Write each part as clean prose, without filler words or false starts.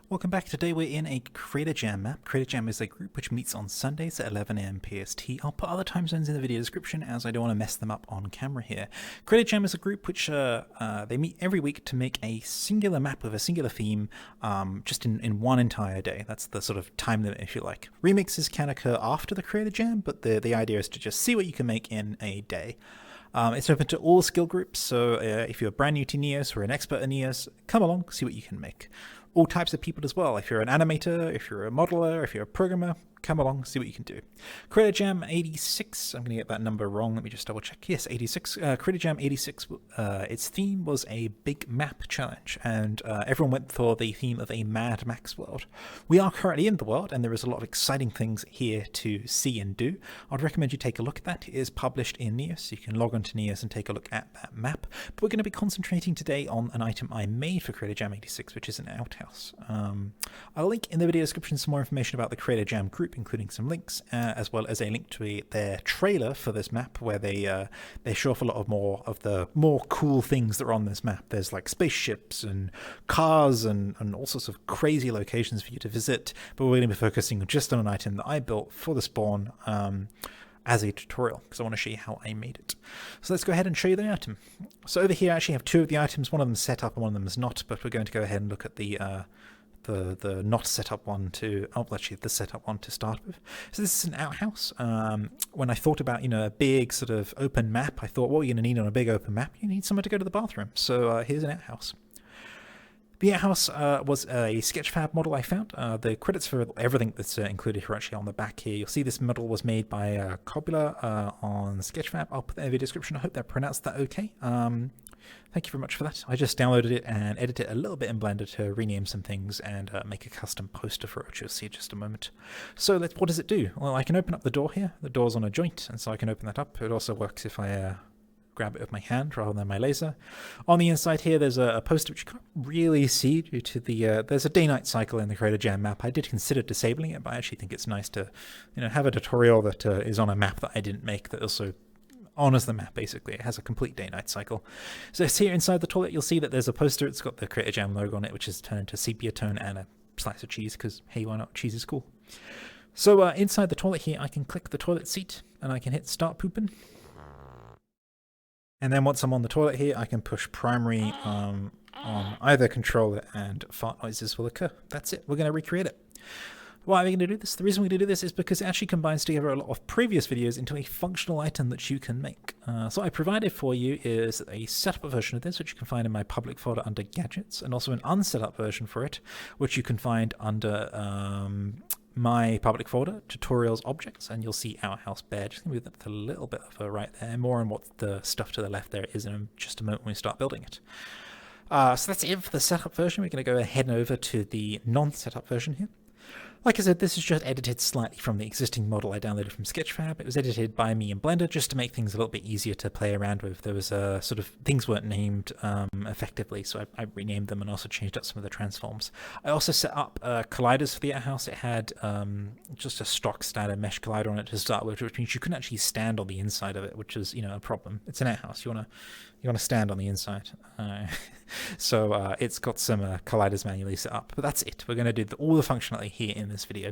Welcome back. Today we're in a Creator Jam map. Creator Jam is a group which meets on Sundays at 11 AM PST. I'll put other time zones in the video description as I don't want to mess them up on camera here. Creator Jam is a group which they meet every week to make a singular map with a singular theme just in one entire day. That's the sort of time limit, if you like. Remixes can occur after the Creator Jam, but the idea is to just see what you can make in a day. It's open to all skill groups, so if you're brand new to Neos or an expert in Neos, come along, see what you can make. All types of people as well. If you're an animator, if you're a modeler, if you're a programmer, come along, see what you can do. Creator Jam 86, I'm going to get that number wrong, let me just double check. Yes, 86. Creator Jam 86, its theme was a big map challenge, and everyone went for the theme of a Mad Max world. We are currently in the world, and there is a lot of exciting things here to see and do. I'd recommend you take a look at that. It is published in Neos. You can log on to Neos and take a look at that map. But we're going to be concentrating today on an item I made for Creator Jam 86, which is an outhouse. I'll link in the video description some more information about the Creator Jam group, including some links, as well as a link to their trailer for this map, where they show off a lot of the more cool things that are on this map. There's like spaceships and cars and all sorts of crazy locations for you to visit, but we're going to be focusing just on an item that I built for the spawn as a tutorial, because I want to show you how I made it. So let's go ahead and show you the item. So over here I actually have two of the items. One of them is set up and one of them is not, but we're going to go ahead and look at the not set up one the setup one to start with. So this is an outhouse. When I thought about, a big sort of open map, I thought, what you're going to need on a big open map, you need somewhere to go to the bathroom. So here's an outhouse. The outhouse was a Sketchfab model I found. The credits for everything that's included here are actually on the back here. You'll see this model was made by Cobula on Sketchfab. I'll put that in the description. I hope that pronounced that okay. Thank you very much for that. I just downloaded it and edited it a little bit in Blender to rename some things and make a custom poster for it, which you'll see in just a moment. So what does it do? Well, I can open up the door here. The door's on a joint, and so I can open that up. It also works if I grab it with my hand rather than my laser. On the inside here, there's a poster which you can't really see due to the there's a day-night cycle in the Creator Jam map. I did consider disabling it, but I actually think it's nice to have a tutorial that is on a map that I didn't make that also honors the map. Basically, it has a complete day-night cycle. So it's here inside the toilet. You'll see that there's a poster. It's got the Creator Jam logo on it, which is turned into sepia tone, and a slice of cheese, because hey, why not? Cheese is cool. So inside the toilet here, I can click the toilet seat and I can hit start pooping. And then once I'm on the toilet here, I can push primary on either controller and fart noises will occur. That's it. We're going to recreate it. Why are we going to do this? The reason we're going to do this is because it actually combines together a lot of previous videos into a functional item that you can make. So what I provided for you is a setup version of this, which you can find in my public folder under gadgets, and also an unset up version for it, which you can find under my public folder, tutorials, objects, and you'll see Outhouse Bear. Just going to move that a little bit of a right there, more on what the stuff to the left there is in just a moment when we start building it. So that's it for the setup version. We're going to go ahead and over to the non-setup version here. Like I said, this is just edited slightly from the existing model I downloaded from Sketchfab. It was edited by me in Blender just to make things a little bit easier to play around with. There was sort of things weren't named effectively, so I renamed them and also changed up some of the transforms. I also set up colliders for the outhouse. It had just a stock standard mesh collider on it to start with, which means you couldn't actually stand on the inside of it, which is a problem. It's an outhouse. You want to stand on the inside. So it's got some colliders manually set up, but that's it. We're going to do all the functionality here in this video.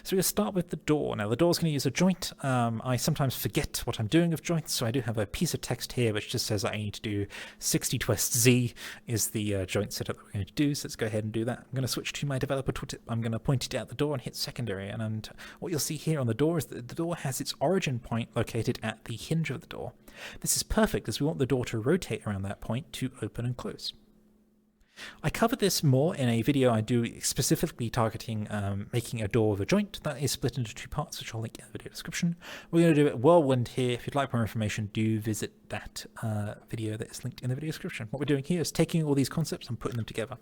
So we're going to start with the door. Now the door's going to use a joint. I sometimes forget what I'm doing with joints, so I do have a piece of text here which just says that I need to do 60 twist Z is the joint setup that we're going to do. So let's go ahead and do that. I'm going to switch to my developer tooltip. I'm going to point it out the door and hit secondary, and what you'll see here on the door is that the door has its origin point located at the hinge of the door. This is perfect as we want the door to rotate around that point to open and close. I covered this more in a video I do specifically targeting making a door with a joint. That is split into two parts, which I'll link in the video description. We're going to do it whirlwind here. If you'd like more information, do visit that video that is linked in the video description. What we're doing here is taking all these concepts and putting them together.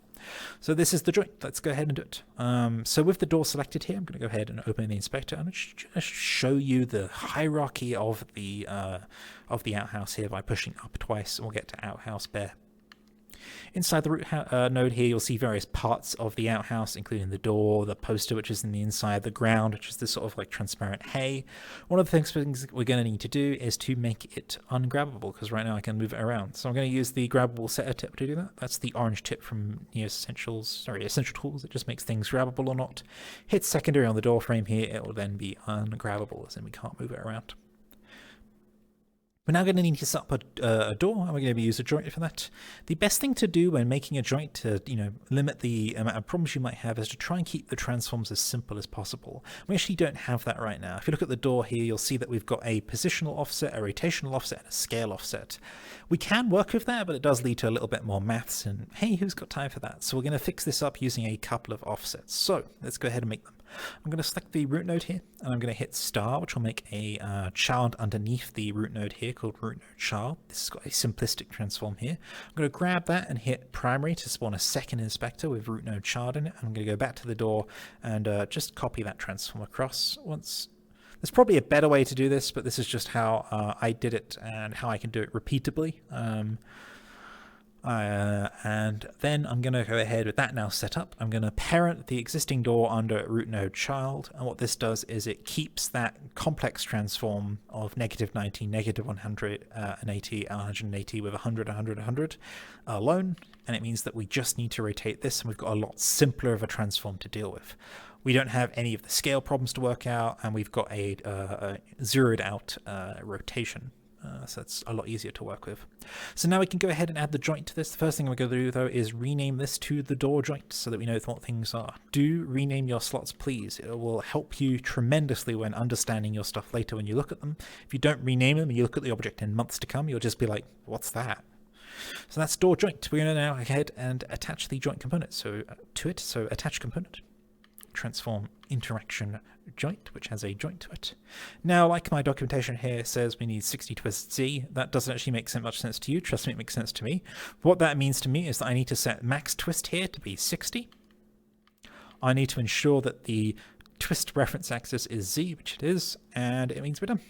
So this is the joint. Let's go ahead and do it. So with the door selected here, I'm going to go ahead and open the inspector and just show you the hierarchy of the outhouse here by pushing up twice, and we'll get to Outhouse Bear. Inside the root node here, you'll see various parts of the outhouse, including the door, the poster, which is in the inside, the ground, which is this sort of like transparent hay. One of the things we're going to need to do is to make it ungrabbable, because right now I can move it around. So I'm going to use the grabbable setter tip to do that. That's the orange tip from Essential Tools. It just makes things grabbable or not. Hit secondary on the door frame here, it will then be ungrabbable, as in we can't move it around. We're now going to need to set up a door, and we're going to use a joint for that. The best thing to do when making a joint to limit the amount of problems you might have is to try and keep the transforms as simple as possible. We actually don't have that right now. If you look at the door here, you'll see that we've got a positional offset, a rotational offset, and a scale offset. We can work with that, but it does lead to a little bit more maths, and hey, who's got time for that? So we're going to fix this up using a couple of offsets. So let's go ahead and make them. I'm going to select the root node here, and I'm going to hit star, which will make a child underneath the root node here called root node child. This has got a simplistic transform here. I'm going to grab that and hit primary to spawn a second inspector with root node child in it. I'm going to go back to the door and just copy that transform across once. There's probably a better way to do this, but this is just how I did it and how I can do it repeatably. And then I'm going to go ahead with that now set up. I'm going to parent the existing door under root node child, and what this does is it keeps that complex transform of -90, -100, and 80, 180 with 100, 100, 100 alone, and it means that we just need to rotate this, and we've got a lot simpler of a transform to deal with. We don't have any of the scale problems to work out, and we've got a zeroed out rotation. So that's a lot easier to work with. So now we can go ahead and add the joint to this. The first thing we're going to do, though, is rename this to the door joint so that we know what things are. Do rename your slots, please. It will help you tremendously when understanding your stuff later when you look at them. If you don't rename them and you look at the object in months to come, you'll just be like, what's that? So that's door joint. We're going to now go ahead and attach the joint component to it. So attach component. Transform interaction joint, which has a joint to it. Now, like my documentation here says, we need 60 twists Z. That doesn't actually make much sense to you. Trust me, it makes sense to me. What that means to me is that I need to set max twist here to be 60. I need to ensure that the twist reference axis is Z, which it is, and it means we're done.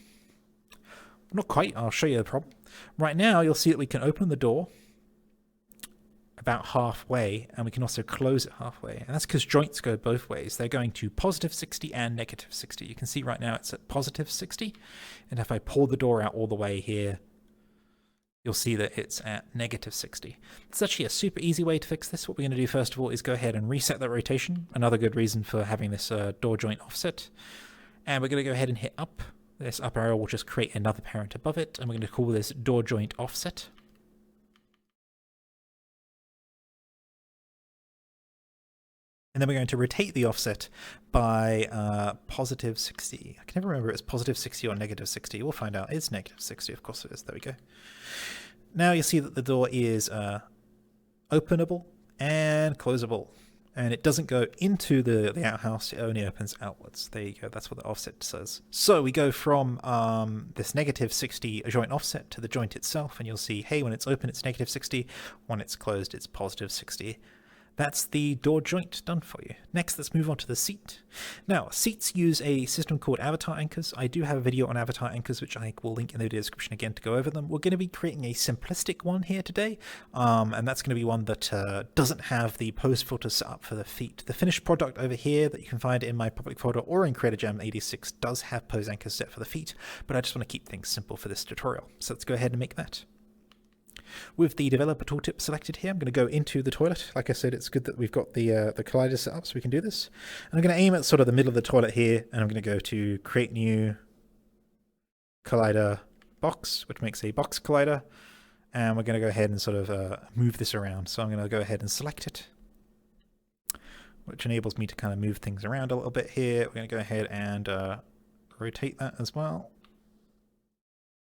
Not quite. I'll show you the problem. Right now, you'll see that we can open the door about halfway, and we can also close it halfway, and that's because joints go both ways. They're going to +60 and -60. You can see right now it's at +60, and if I pull the door out all the way here, you'll see that it's at -60. It's actually a super easy way to fix this. What we're going to do first of all is go ahead and reset that rotation. Another good reason for having this door joint offset. And we're going to go ahead and hit up. This up arrow will just create another parent above it, and we're going to call this door joint offset. And then we're going to rotate the offset by +60. I can never remember if it's +60 or -60. We'll find out. It's -60, of course it is. There we go. Now you'll see that the door is openable and closable. And it doesn't go into the outhouse, it only opens outwards. There you go, that's what the offset says. So we go from this -60 joint offset to the joint itself, and you'll see, hey, when it's open it's -60, when it's closed it's +60. That's the door joint done for you. Next, let's move on to the seat. Now, seats use a system called avatar anchors. I do have a video on avatar anchors, which I will link in the video description again to go over them. We're going to be creating a simplistic one here today, and that's going to be one that doesn't have the pose filter set up for the feet. The finished product over here that you can find in my public folder or in CreatorJam 86 does have pose anchors set for the feet, but I just want to keep things simple for this tutorial. So let's go ahead and make that. With the developer tooltip selected here, I'm going to go into the toilet. Like I said, it's good that we've got the collider set up so we can do this. And I'm going to aim at sort of the middle of the toilet here, and I'm going to go to create new collider box, which makes a box collider. And we're going to go ahead and sort of move this around. So I'm going to go ahead and select it, which enables me to kind of move things around a little bit here. We're going to go ahead and rotate that as well.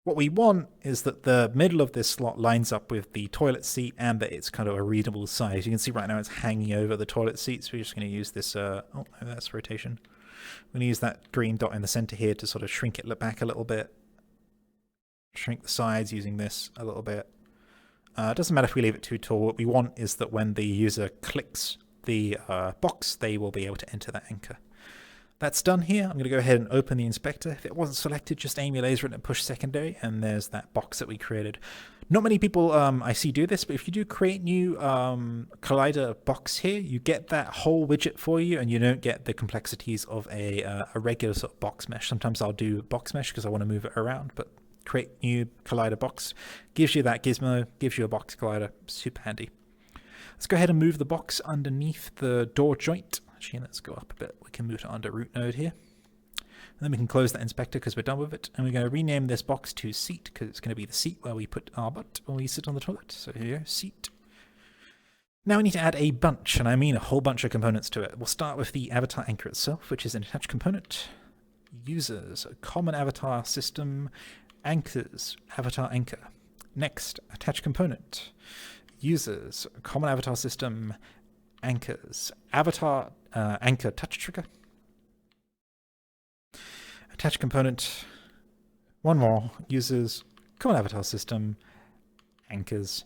What we want is that the middle of this slot lines up with the toilet seat and that it's kind of a readable size. You can see right now it's hanging over the toilet seat, so we're just going to use this, oh, that's rotation. We're going to use that green dot in the center here to sort of shrink it back a little bit. Shrink the sides using this a little bit. It doesn't matter if we leave it too tall. What we want is that when the user clicks the box, they will be able to enter that anchor. That's done here. I'm going to go ahead and open the inspector. If it wasn't selected, just aim your laser at it and push secondary, and there's that box that we created. Not many people I see do this, but if you do create new collider box here, you get that whole widget for you, and you don't get the complexities of a regular sort of box mesh. Sometimes I'll do box mesh because I want to move it around, but create new collider box gives you that gizmo, gives you a box collider. Super handy. Let's go ahead and move the box underneath the door joint. Actually, let's go up a bit. We can move to under root node here. And then we can close that inspector because we're done with it. And we're going to rename this box to seat because it's going to be the seat where we put our butt when we sit on the toilet. So here you go, seat. Now we need to add a bunch, and I mean a whole bunch of components to it. We'll start with the avatar anchor itself, which is an attached component. Users, a common avatar system, anchors, avatar anchor. Next, attached component. Users, a common avatar system, anchors, avatar anchor touch trigger. Attached component, one more, users, common avatar system, anchors,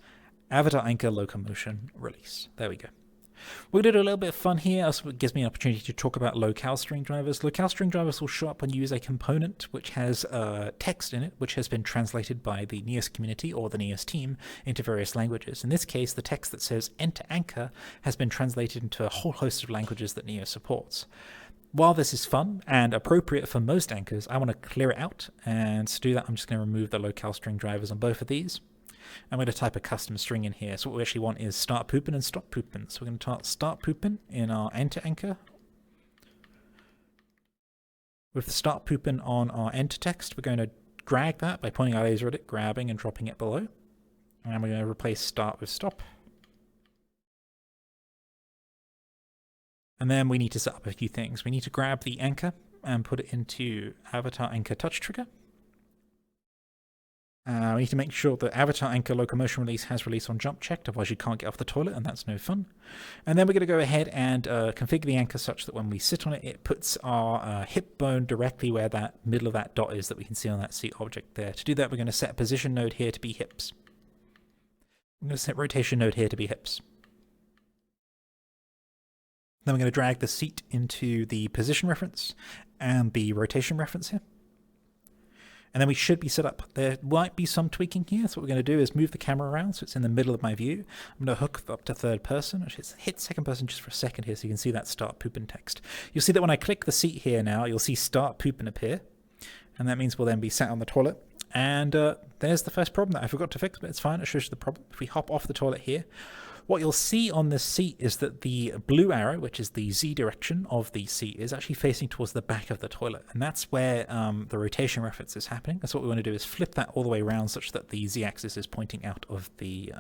avatar anchor locomotion release. There we go. We're going to do a little bit of fun here. Also, it gives me an opportunity to talk about locale string drivers. Locale string drivers will show up when you use a component which has text in it, which has been translated by the Neos community or the Neos team into various languages. In this case, the text that says enter anchor has been translated into a whole host of languages that Neos supports. While this is fun and appropriate for most anchors, I want to clear it out, and to do that I'm just going to remove the locale string drivers on both of these. I'm going to type a custom string in here. So what we actually want is start pooping and stop pooping. So we're going to type start pooping in our enter anchor. With the start pooping on our enter text, we're going to drag that by pointing our laser at it, grabbing and dropping it below. And we're going to replace start with stop. And then we need to set up a few things. We need to grab the anchor and put it into avatar anchor touch trigger. We need to make sure that avatar anchor locomotion release has release on jump checked, otherwise you can't get off the toilet, and that's no fun. And then we're going to go ahead and configure the anchor such that when we sit on it, it puts our hip bone directly where that middle of that dot is that we can see on that seat object there. To do that, we're going to set a position node here to be hips. I'm going to set rotation node here to be hips. Then we're going to drag the seat into the position reference and the rotation reference here. And then we should be set up. There might be some tweaking here, so what we're going to do is move the camera around so it's in the middle of my view. I'm going to hook up to third person. Actually, hit second person just for a second here so you can see that start pooping text. You'll see that when I click the seat here now, you'll see start pooping appear. And that means we'll then be sat on the toilet. And there's the first problem that I forgot to fix, but it's fine. It shows you the problem. If we hop off the toilet here, what you'll see on this seat is that the blue arrow, which is the Z direction of the seat, is actually facing towards the back of the toilet. And that's where the rotation reference is happening. That's what we want to do, is flip that all the way around such that the Z axis is pointing out of the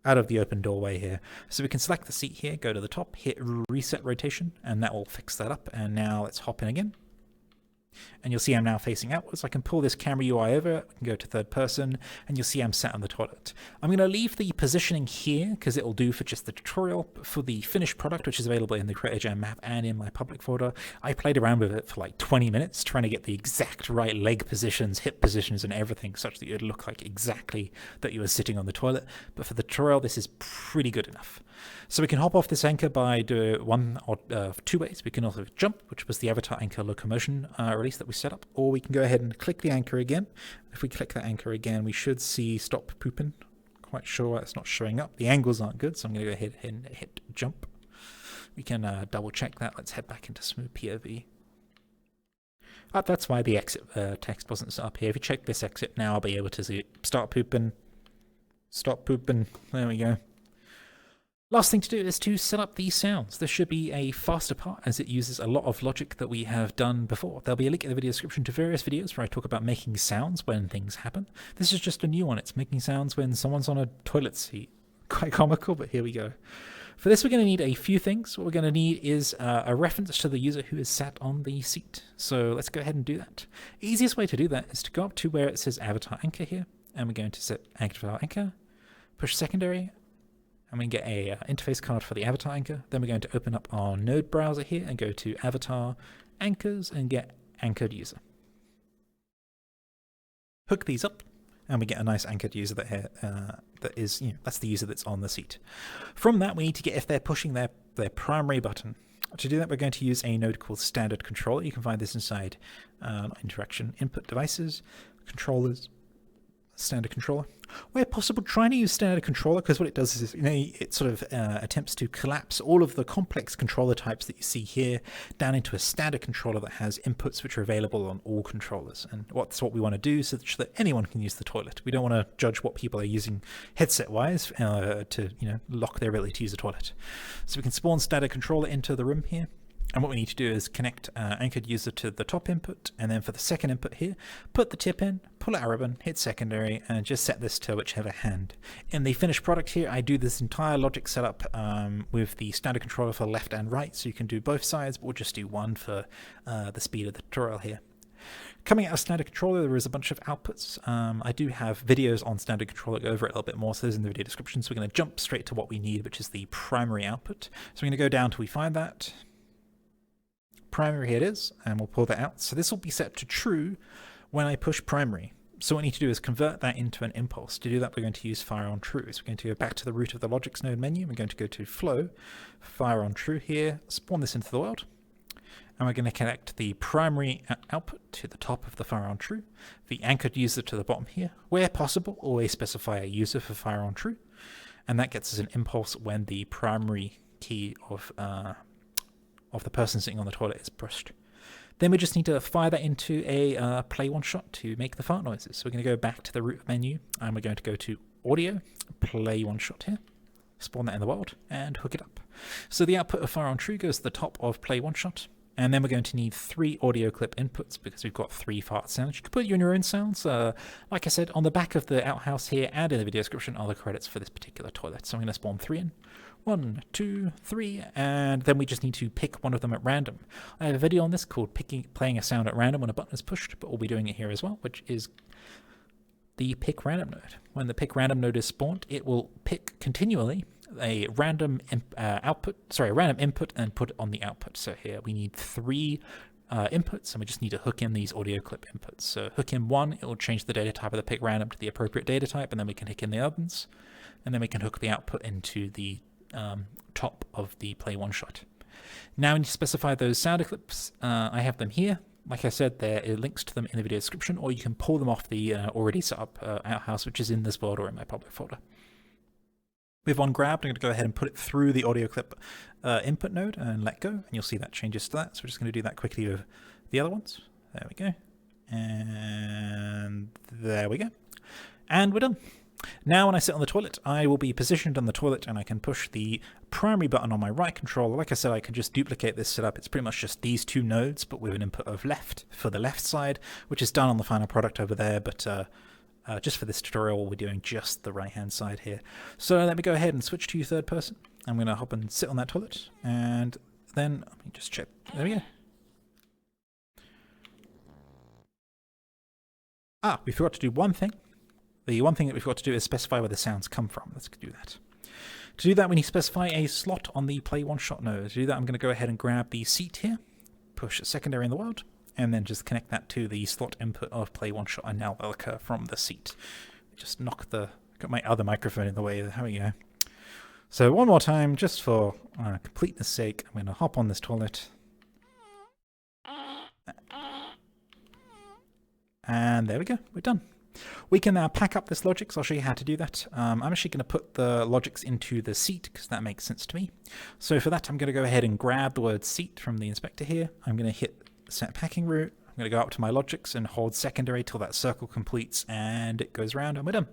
open doorway here. So we can select the seat here, go to the top, hit reset rotation, and that will fix that up. And now let's hop in again. And you'll see I'm now facing outwards. I can pull this camera UI over, I can go to third person, and you'll see I'm sat on the toilet. I'm going to leave the positioning here because it will do for just the tutorial. But for the finished product, which is available in the Creator Jam map and in my public folder, I played around with it for like 20 minutes trying to get the exact right leg positions, hip positions, and everything such that it would look like exactly that you were sitting on the toilet. But for the tutorial, this is pretty good enough. So we can hop off this anchor by doing one or two ways. We can also jump, which was the avatar anchor locomotion release that we set up, or we can go ahead and click the anchor again. If we click that anchor again, we should see stop pooping. Quite sure why it's not showing up. The angles aren't good, so I'm going to go ahead and hit jump. We can double check that. Let's head back into smooth POV. That's why the exit text wasn't set up here. If you check this exit now, I'll be able to see start pooping, stop pooping. There we go. Last thing to do is to set up these sounds. This should be a faster part as it uses a lot of logic that we have done before. There'll be a link in the video description to various videos where I talk about making sounds when things happen. This is just a new one. It's making sounds when someone's on a toilet seat. Quite comical, but here we go. For this, we're going to need a few things. What we're going to need is a reference to the user who is sat on the seat. So let's go ahead and do that. Easiest way to do that is to go up to where it says avatar anchor here, and we're going to set avatar anchor, push secondary, and we can get a interface card for the avatar anchor. Then we're going to open up our node browser here and go to avatar anchors and get anchored user. Hook these up, and we get a nice anchored user that is, that's the user that's on the seat. From that, we need to get if they're pushing their primary button. To do that, we're going to use a node called standard controller. You can find this inside interaction input devices, controllers, standard controller. Where possible, trying to use standard controller, because what it does is, it sort of attempts to collapse all of the complex controller types that you see here down into a standard controller that has inputs which are available on all controllers. And that's what we want to do, so that anyone can use the toilet. We don't want to judge what people are using headset-wise to lock their ability to use the toilet. So we can spawn standard controller into the room here. And what we need to do is connect anchored user to the top input, and then for the second input here, put the tip in, pull out a ribbon, hit secondary, and just set this to whichever hand. In the finished product here, I do this entire logic setup with the standard controller for left and right, so you can do both sides, but we'll just do one for the speed of the tutorial here. Coming out of standard controller, there is a bunch of outputs. I do have videos on standard controller, go over it a little bit more, so those in the video description. So we're going to jump straight to what we need, which is the primary output. So we're going to go down till we find that. Primary, here it is, and we'll pull that out. So this will be set to true when I push primary. So what we need to do is convert that into an impulse. To do that, we're going to use fire on true. So we're going to go back to the root of the logics node menu. We're going to go to flow, fire on true here, spawn this into the world, and we're going to connect the primary output to the top of the fire on true, the anchored user to the bottom here. Where possible, always specify a user for fire on true, and that gets us an impulse when the primary key of the person sitting on the toilet is pushed. Then we just need to fire that into a play one shot to make the fart noises. So we're going to go back to the root menu, and we're going to go to audio, play one shot here, spawn that in the world, and hook it up. So the output of fire on true goes to the top of play one shot, and then we're going to need 3 audio clip inputs because we've got 3 fart sounds. You can put in your own sounds. Like I said, on the back of the Outhouse here and in the video description are the credits for this particular toilet. So I'm going to spawn 3 in. 1, 2, 3, and then we just need to pick one of them at random. I have a video on this called playing a sound at random when a button is pushed, but we'll be doing it here as well, which is the pick random node. When the pick random node is spawned, it will pick continually a random random input and put it on the output. So here we need 3 inputs, and we just need to hook in these audio clip inputs. So hook in 1, it will change the data type of the pick random to the appropriate data type, and then we can hook in the others, and then we can hook the output into the top of the play one shot. Now we need to specify those sound clips. I have them here. Like I said, there are links to them in the video description, or you can pull them off the already set up Outhouse, which is in this world or in my public folder. With one grabbed, I'm going to go ahead and put it through the audio clip input node and let go, and you'll see that changes to that. So we're just going to do that quickly with the other ones. There we go. And there we go. And we're done. Now when I sit on the toilet, I will be positioned on the toilet, and I can push the primary button on my right controller. Like I said, I can just duplicate this setup. It's pretty much just these 2 nodes, but with an input of left for the left side, which is done on the final product over there, but just for this tutorial, we're doing just the right-hand side here. So let me go ahead and switch to third person. I'm going to hop and sit on that toilet, and then let me just check. There we go. We forgot to do one thing. The one thing that we've got to do is specify where the sounds come from. Let's do that. To do that, we need to specify a slot on the play one shot node. To do that, I'm going to go ahead and grab the seat here, push a secondary in the world, and then just connect that to the slot input of play one shot, and now they'll occur from the seat. Just got my other microphone in the way. There we go. So one more time, just for completeness sake, I'm going to hop on this toilet. And there we go, we're done. We can now pack up this logic, so I'll show you how to do that. I'm actually going to put the logics into the seat, because that makes sense to me. So for that, I'm going to go ahead and grab the word seat from the inspector here. I'm going to hit set packing route. I'm going to go up to my logics and hold secondary till that circle completes, and it goes around, and we're done.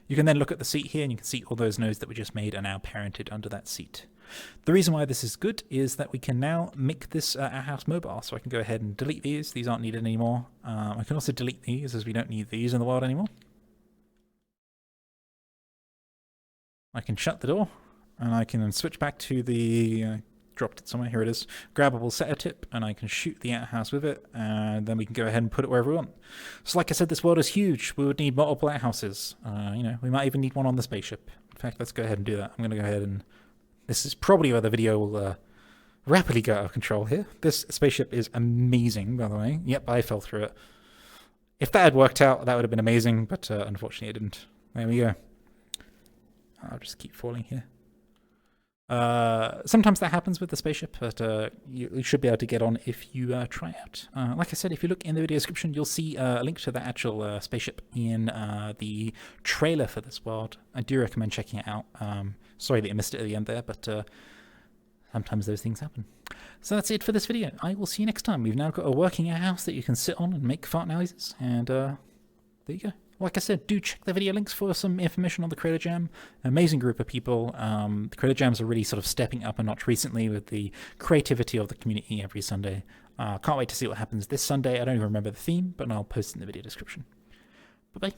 You can then look at the seat here, and you can see all those nodes that we just made are now parented under that seat. The reason why this is good is that we can now make this Outhouse mobile, so I can go ahead and delete these. These aren't needed anymore. I can also delete these, as we don't need these in the world anymore. I can shut the door, and I can switch back to the dropped it somewhere, here it is, grabbable setter tip, and I can shoot the Outhouse with it, and then we can go ahead and put it wherever we want. So like I said, this world is huge. We would need multiple Outhouses. We might even need one on the spaceship. In fact, let's go ahead and do that. I'm going to go ahead and... This is probably where the video will rapidly go out of control here. This spaceship is amazing, by the way. Yep, I fell through it. If that had worked out, that would have been amazing, but unfortunately it didn't. There we go. I'll just keep falling here. Sometimes that happens with the spaceship, but you should be able to get on if you try out. Like I said, if you look in the video description, you'll see a link to the actual spaceship in the trailer for this world. I do recommend checking it out. Sorry that you missed it at the end there, but sometimes those things happen. So that's it for this video. I will see you next time. We've now got a working outhouse that you can sit on and make fart noises, and there you go. Like I said, do check the video links for some information on the Creator Jam. Amazing group of people. The Creator Jams are really sort of stepping up a notch recently with the creativity of the community every Sunday. Can't wait to see what happens this Sunday. I don't even remember the theme, but I'll post it in the video description. Bye-bye.